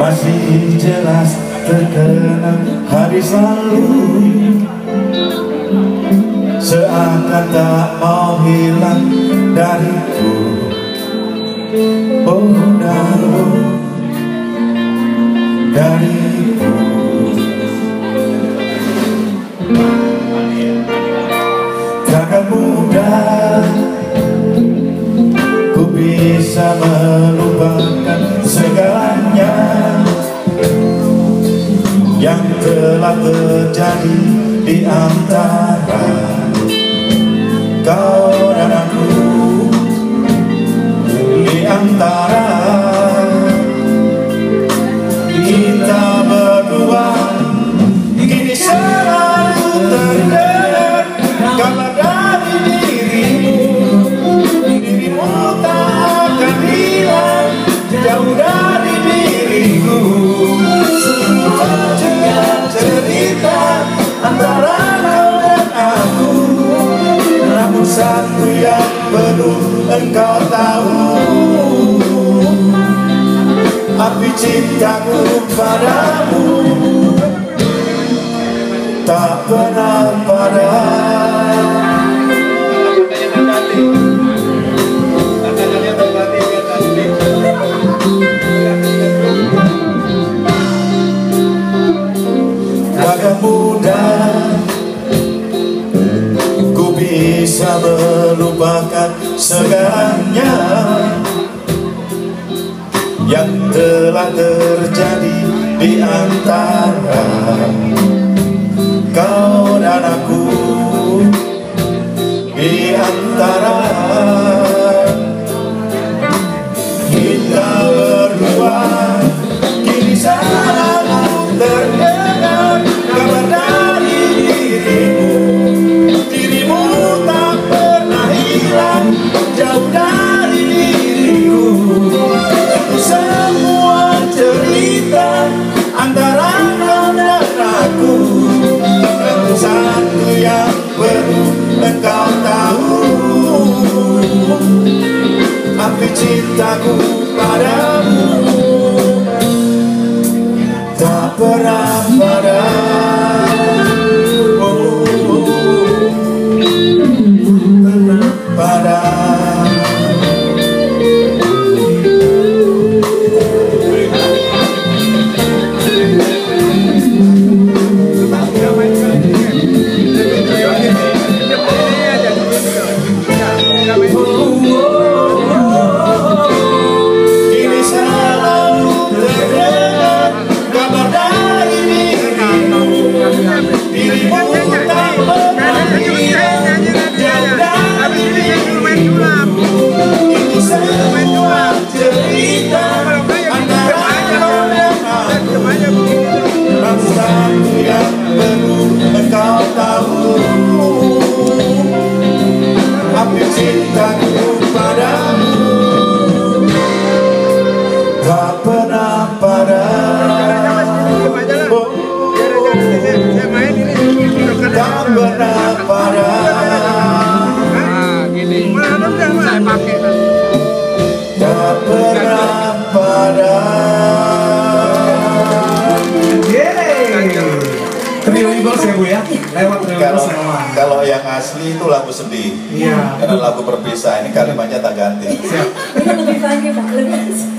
masih jelas terkenang hadis lalu, seakan tak mau hilang dariku. Oh daru dariku. Takkan mudah ku bisa melupakan segalanya yang telah terjadi di antara kau dan aku, di antara kita berdua. Kini selalu terdengar kabar dari dirimu tak akan hilang jauh dari diriku. Semua juga cerita antara kau dan aku, namun satu yang perlu engkau tahu, api cintaku padamu tak pernah padam. Takkan mudah ku bisa melupakan segalanya yang telah terjadi di antara kau dan aku, di antara kita berdua. Kini selalu terdengar kabar dari dirimu tak pernah hilang jauh dari diriku. Itu semua cerita antara kau dan aku, satu yang perlu engkau tahu, api cintaku padamu tak pernah padam. Pernah padam. Cintaku padamu tak pernah padam. Tak pernah padam. Tak pernah padam. Trio Eagles ya Bu ya? Lewat Trio Eagles semua. Kalau yang asli itu lagu sedih, iya. Karena lagu berpisah, ini kalimatnya tak ganti. Siap. Ini lebih pagi Pak, lebih